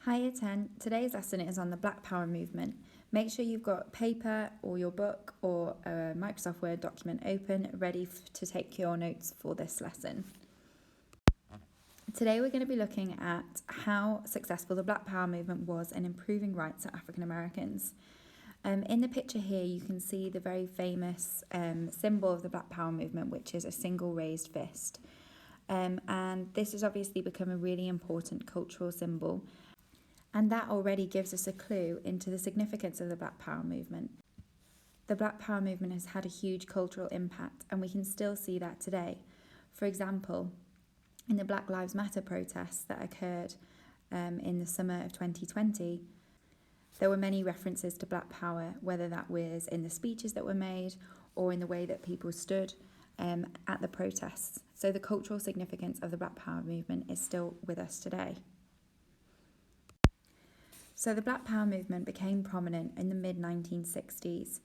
Hi Year 10, today's lesson is on the Black Power movement. Make sure you've got paper or your book or a Microsoft Word document open, ready to take your notes for this lesson. Today we're going to be looking at how successful the Black Power movement was in improving rights for African Americans. In the picture here you can see the very famous symbol of the Black Power movement, which is a single raised fist. And this has obviously become a really important cultural symbol. And that already gives us a clue into the significance of the Black Power movement. The Black Power movement has had a huge cultural impact, and we can still see that today. For example, in the Black Lives Matter protests that occurred in the summer of 2020, there were many references to Black Power, whether that was in the speeches that were made or in the way that people stood at the protests. So the cultural significance of the Black Power movement is still with us today. So the Black Power movement became prominent in the mid-1960s.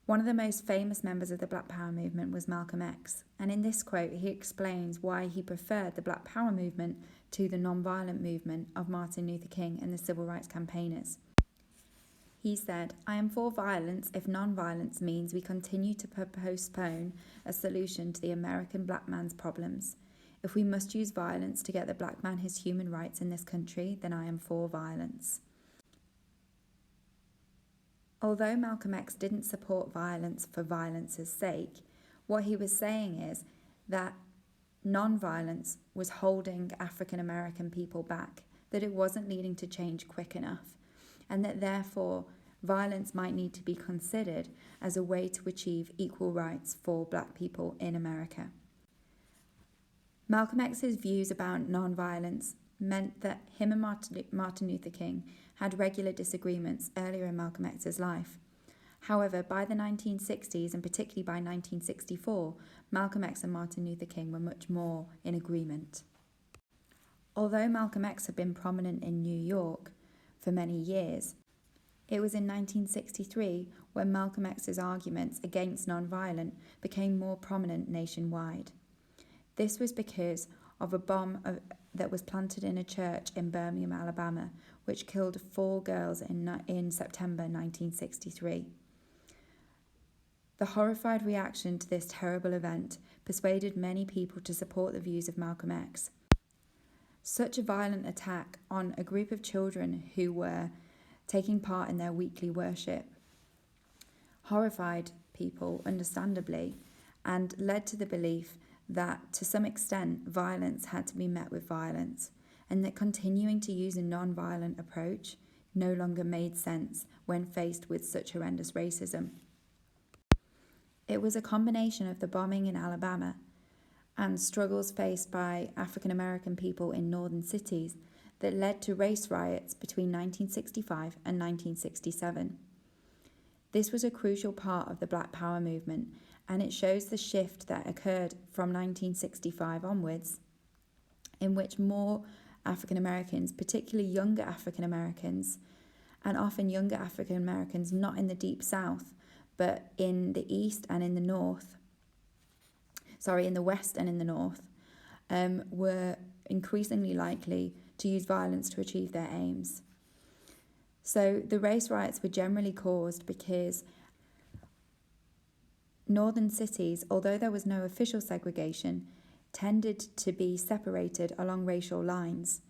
One of the most famous members of the Black Power movement was Malcolm X, and in this quote he explains why he preferred the Black Power movement to the non-violent movement of Martin Luther King and the civil rights campaigners. He said, "I am for violence if non-violence means we continue to postpone a solution to the American black man's problems. If we must use violence to get the black man his human rights in this country, then I am for violence." Although Malcolm X didn't support violence for violence's sake, what he was saying is that non-violence was holding African American people back, that it wasn't leading to change quick enough, and that therefore violence might need to be considered as a way to achieve equal rights for black people in America. Malcolm X's views about non-violence meant that him and Martin Luther King had regular disagreements earlier in Malcolm X's life. However, by the 1960s, and particularly by 1964, Malcolm X and Martin Luther King were much more in agreement. Although Malcolm X had been prominent in New York for many years, it was in 1963 when Malcolm X's arguments against non-violence became more prominent nationwide. This was because of a bomb that was planted in a church in Birmingham, Alabama, which killed 4 girls in September 1963. The horrified reaction to this terrible event persuaded many people to support the views of Malcolm X. Such a violent attack on a group of children who were taking part in their weekly worship horrified people, understandably, and led to the belief that to some extent violence had to be met with violence, and that continuing to use a non-violent approach no longer made sense when faced with such horrendous racism. It was a combination of the bombing in Alabama and struggles faced by African American people in northern cities that led to race riots between 1965 and 1967. This was a crucial part of the Black Power movement, and it shows the shift that occurred from 1965 onwards, in which more African Americans, particularly younger African Americans, and often younger African Americans not in the Deep South, but in the East and in the North, in the West and in the North, were increasingly likely to use violence to achieve their aims. So the race riots were generally caused because northern cities, although there was no official segregation, tended to be separated along racial lines.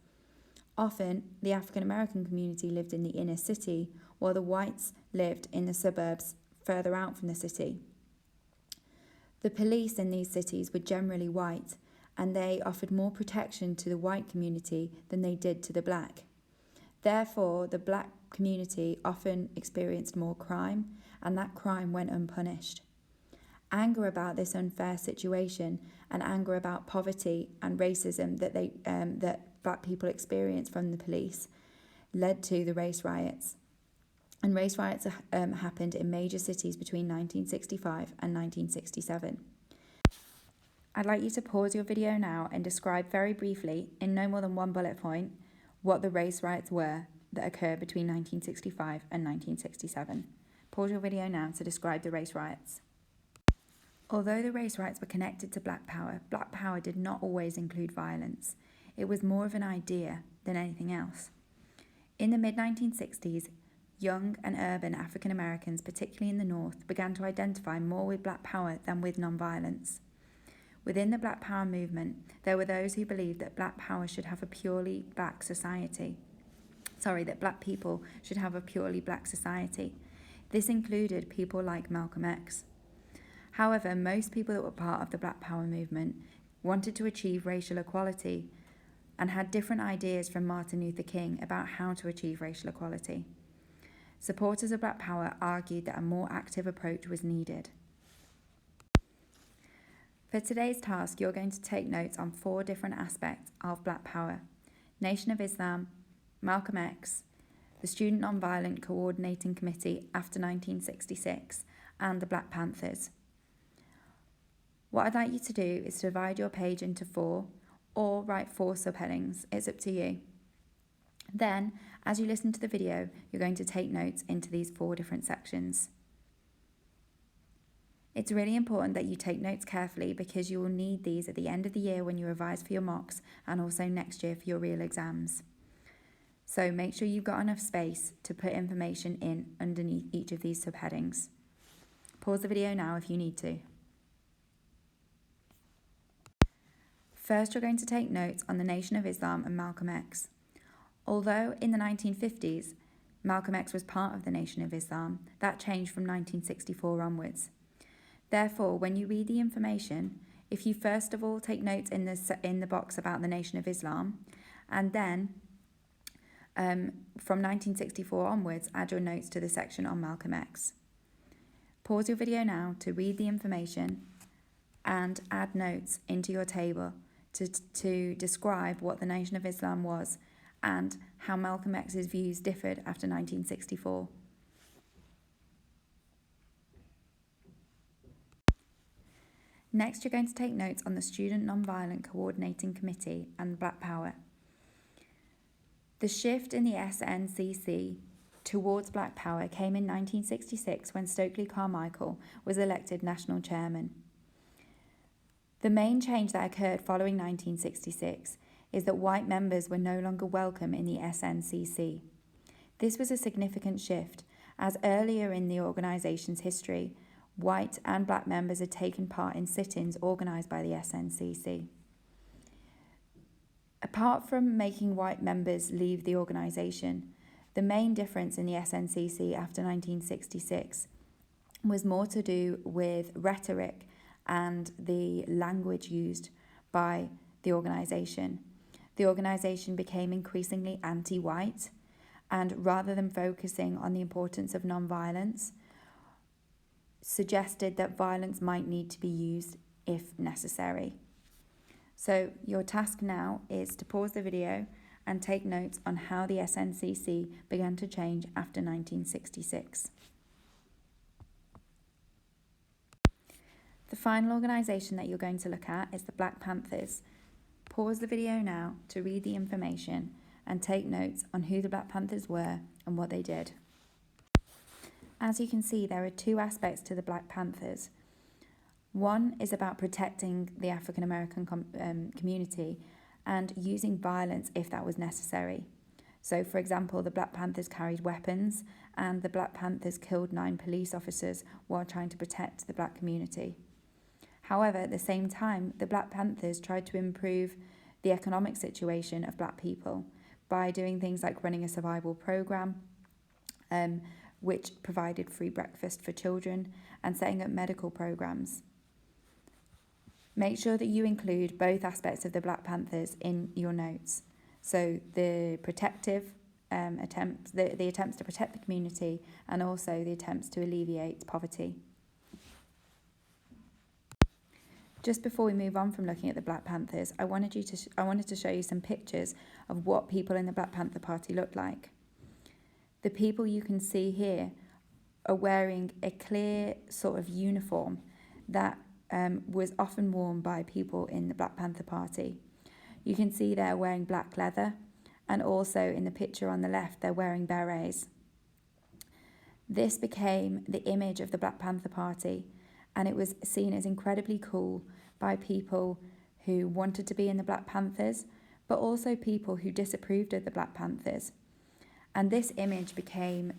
Often, the African American community lived in the inner city, while the whites lived in the suburbs further out from the city. The police in these cities were generally white, and they offered more protection to the white community than they did to the black. Therefore, the black community often experienced more crime, and that crime went unpunished. Anger about this unfair situation and anger about poverty and racism that black people experienced from the police led to the race riots. And race riots happened in major cities between 1965 and 1967. I'd like you to pause your video now and describe very briefly, in no more than one bullet point, what the race riots were that occurred between 1965 and 1967. Pause your video now to describe the race riots. Although the race riots were connected to Black Power did not always include violence. It was more of an idea than anything else. In the mid-1960s, young and urban African Americans, particularly in the North, began to identify more with Black Power than with nonviolence. Within the Black Power movement, there were those who believed that Black Power should have a purely black society. That Black people should have a purely black society. This included people like Malcolm X. However, most people that were part of the Black Power movement wanted to achieve racial equality and had different ideas from Martin Luther King about how to achieve racial equality. Supporters of Black Power argued that a more active approach was needed. For today's task, you're going to take notes on 4 different aspects of Black Power: Nation of Islam, Malcolm X, the Student Nonviolent Coordinating Committee after 1966, and the Black Panthers. What I'd like you to do is to divide your page into 4 or write 4 subheadings. It's up to you. Then, as you listen to the video, you're going to take notes into these 4 different sections. It's really important that you take notes carefully because you will need these at the end of the year when you revise for your mocks and also next year for your real exams. So make sure you've got enough space to put information in underneath each of these subheadings. Pause the video now if you need to. First, you're going to take notes on the Nation of Islam and Malcolm X. Although in the 1950s, Malcolm X was part of the Nation of Islam, that changed from 1964 onwards. Therefore, when you read the information, if you first of all take notes in the box about the Nation of Islam, and then from 1964 onwards, add your notes to the section on Malcolm X. Pause your video now to read the information and add notes into your table to describe what the Nation of Islam was and how Malcolm X's views differed after 1964. Next, you're going to take notes on the Student Nonviolent Coordinating Committee and Black Power. The shift in the SNCC towards Black Power came in 1966 when Stokely Carmichael was elected national chairman. The main change that occurred following 1966 is that white members were no longer welcome in the SNCC. This was a significant shift, as earlier in the organisation's history, white and black members had taken part in sit-ins organised by the SNCC. Apart from making white members leave the organisation, the main difference in the SNCC after 1966 was more to do with rhetoric and the language used by the organisation. The organisation became increasingly anti-white, and rather than focusing on the importance of non-violence, suggested that violence might need to be used if necessary. So your task now is to pause the video and take notes on how the SNCC began to change after 1966. The final organisation that you're going to look at is the Black Panthers. Pause the video now to read the information and take notes on who the Black Panthers were and what they did. As you can see, there are 2 aspects to the Black Panthers. One is about protecting the African American community and using violence if that was necessary. So, for example, the Black Panthers carried weapons and the Black Panthers killed 9 police officers while trying to protect the black community. However, at the same time, the Black Panthers tried to improve the economic situation of black people by doing things like running a survival program, which provided free breakfast for children, and setting up medical programs. Make sure that you include both aspects of the Black Panthers in your notes. So the protective attempts, the attempts to protect the community, and also the attempts to alleviate poverty. Just before we move on from looking at the Black Panthers, I wanted to show you some pictures of what people in the Black Panther Party looked like. The people you can see here are wearing a clear sort of uniform that was often worn by people in the Black Panther Party. You can see they're wearing black leather, and also in the picture on the left, they're wearing berets. This became the image of the Black Panther Party, and it was seen as incredibly cool by people who wanted to be in the Black Panthers, but also people who disapproved of the Black Panthers. And this image became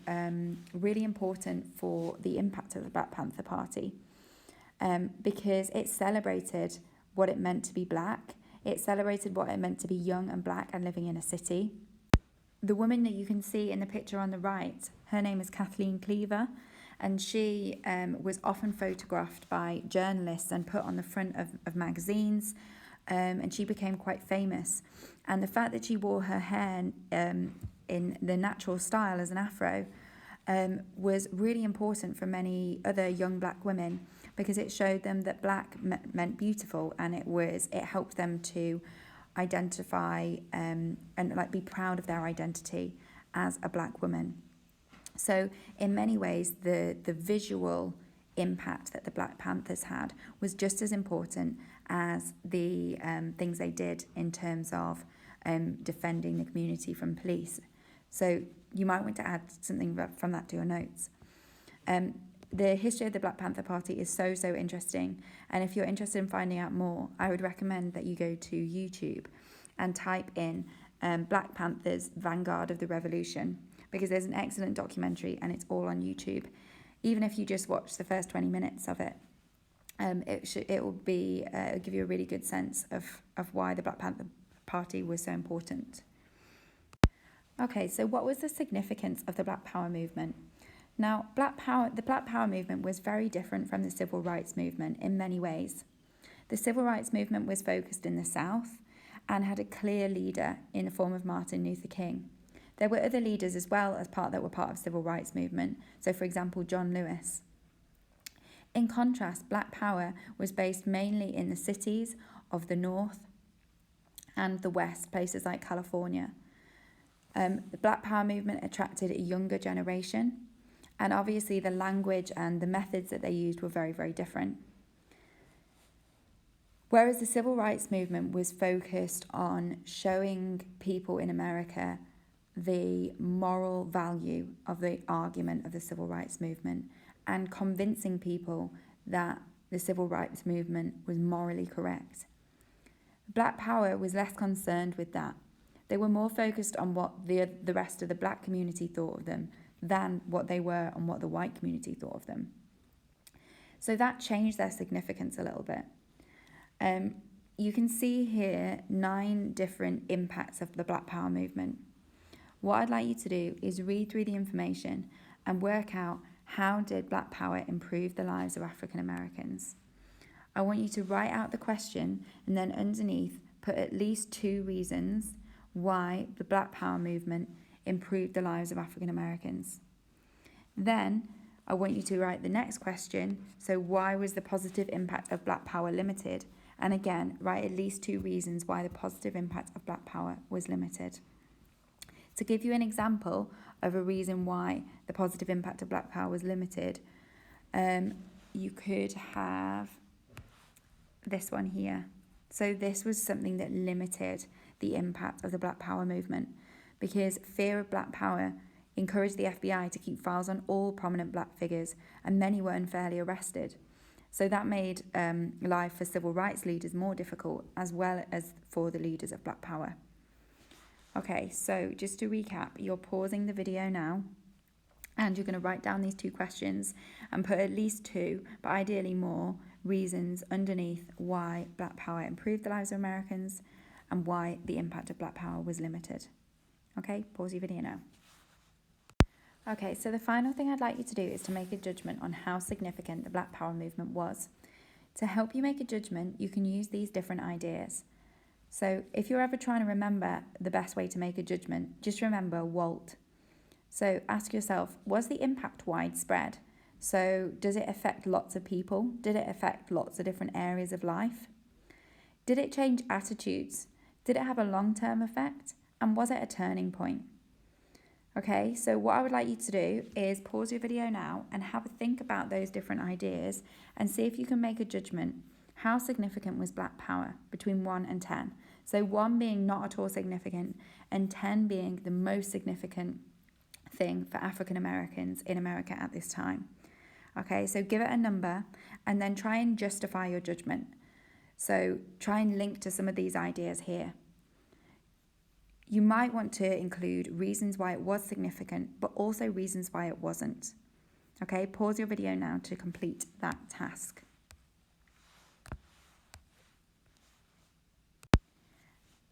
really important for the impact of the Black Panther Party because it celebrated what it meant to be black. It celebrated what it meant to be young and black and living in a city. The woman that you can see in the picture on the right, her name is Kathleen Cleaver, and she was often photographed by journalists and put on the front of magazines, and she became quite famous. And the fact that she wore her hair in the natural style as an afro was really important for many other young black women, because it showed them that black meant beautiful, and it helped them to identify and like be proud of their identity as a black woman. So in many ways, the visual impact that the Black Panthers had was just as important as the things they did in terms of defending the community from police. So you might want to add something from that to your notes. The history of the Black Panther Party is so interesting, and if you're interested in finding out more, I would recommend that you go to YouTube and type in Black Panthers Vanguard of the Revolution, because there's an excellent documentary and it's all on YouTube. Even if you just watch the first 20 minutes of it, it'll give you a really good sense of why the Black Panther Party was so important. Okay, so what was the significance of the Black Power movement? Now, the Black Power movement was very different from the Civil Rights movement in many ways. The Civil Rights movement was focused in the South and had a clear leader in the form of Martin Luther King. There were other leaders as well that were part of the Civil Rights movement, so for example, John Lewis. In contrast, Black Power was based mainly in the cities of the North and the West, places like California. The Black Power movement attracted a younger generation, and obviously the language and the methods that they used were very different. Whereas the Civil Rights movement was focused on showing people in America the moral value of the argument of the Civil Rights movement and convincing people that the Civil Rights movement was morally correct. Black Power was less concerned with that. They were more focused on what the rest of the black community thought of them than what they were and what the white community thought of them. So that changed their significance a little bit. You can see here 9 different impacts of the Black Power movement. What I'd like you to do is read through the information and work out how did Black Power improve the lives of African Americans. I want you to write out the question and then underneath put at least 2 reasons why the Black Power movement improved the lives of African Americans. Then I want you to write the next question, so why was the positive impact of Black Power limited? And again, write at least 2 reasons why the positive impact of Black Power was limited. To give you an example of a reason why the positive impact of Black Power was limited, you could have this one here. So this was something that limited the impact of the Black Power movement, because fear of Black Power encouraged the FBI to keep files on all prominent black figures, and many were unfairly arrested. So that made life for civil rights leaders more difficult, as well as for the leaders of Black Power. Okay, so just to recap, you're pausing the video now, and you're going to write down these 2 questions and put at least 2, but ideally more, reasons underneath why Black Power improved the lives of Americans and why the impact of Black Power was limited. Okay, pause your video now. Okay, so the final thing I'd like you to do is to make a judgment on how significant the Black Power movement was. To help you make a judgment, you can use these different ideas. So if you're ever trying to remember the best way to make a judgment, just remember WALT. So ask yourself, was the impact widespread? So does it affect lots of people? Did it affect lots of different areas of life? Did it change attitudes? Did it have a long-term effect? And was it a turning point? Okay, so what I would like you to do is pause your video now and have a think about those different ideas and see if you can make a judgment. How significant was Black Power between 1 and 10? So 1 being not at all significant and 10 being the most significant thing for African Americans in America at this time. Okay, so give it a number and then try and justify your judgment. So try and link to some of these ideas here. You might want to include reasons why it was significant, but also reasons why it wasn't. Okay, pause your video now to complete that task.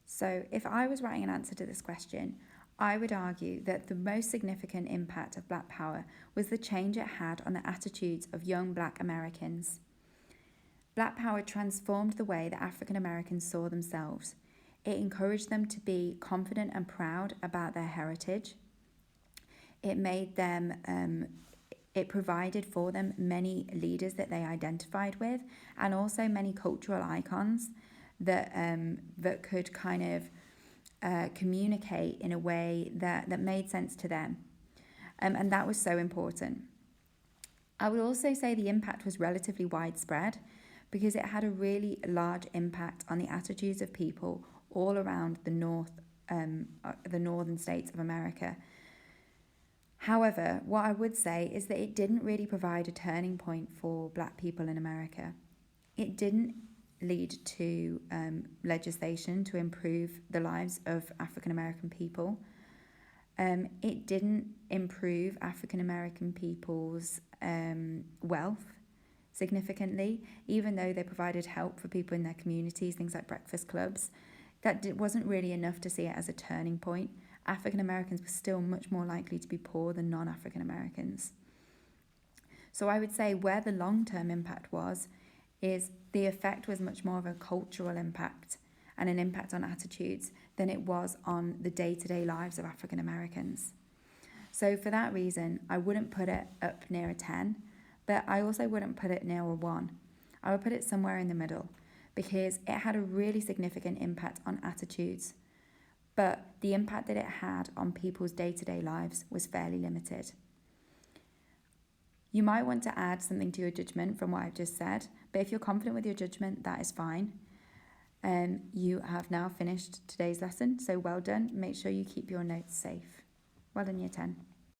So if I was writing an answer to this question, I would argue that the most significant impact of Black Power was the change it had on the attitudes of young Black Americans. Black Power transformed the way that African Americans saw themselves. It encouraged them to be confident and proud about their heritage. It made them, it provided for them many leaders that they identified with, and also many cultural icons that could kind of communicate in a way that made sense to them. And that was so important. I would also say the impact was relatively widespread because it had a really large impact on the attitudes of people all around the northern states of America. However, what I would say is that it didn't really provide a turning point for Black people in America. It didn't lead to legislation to improve the lives of African American people. It didn't improve African American people's wealth significantly, even though they provided help for people in their communities, things like breakfast clubs. That wasn't really enough to see it as a turning point. African Americans were still much more likely to be poor than non-African Americans. So I would say where the long-term impact was, is the effect was much more of a cultural impact and an impact on attitudes than it was on the day-to-day lives of African Americans. So for that reason, I wouldn't put it up near a 10, but I also wouldn't put it near a 1. I would put it somewhere in the middle because it had a really significant impact on attitudes, but the impact that it had on people's day-to-day lives was fairly limited. You might want to add something to your judgment from what I've just said, but if you're confident with your judgment, that is fine. You have now finished today's lesson, so well done. Make sure you keep your notes safe. Well done, Year 10.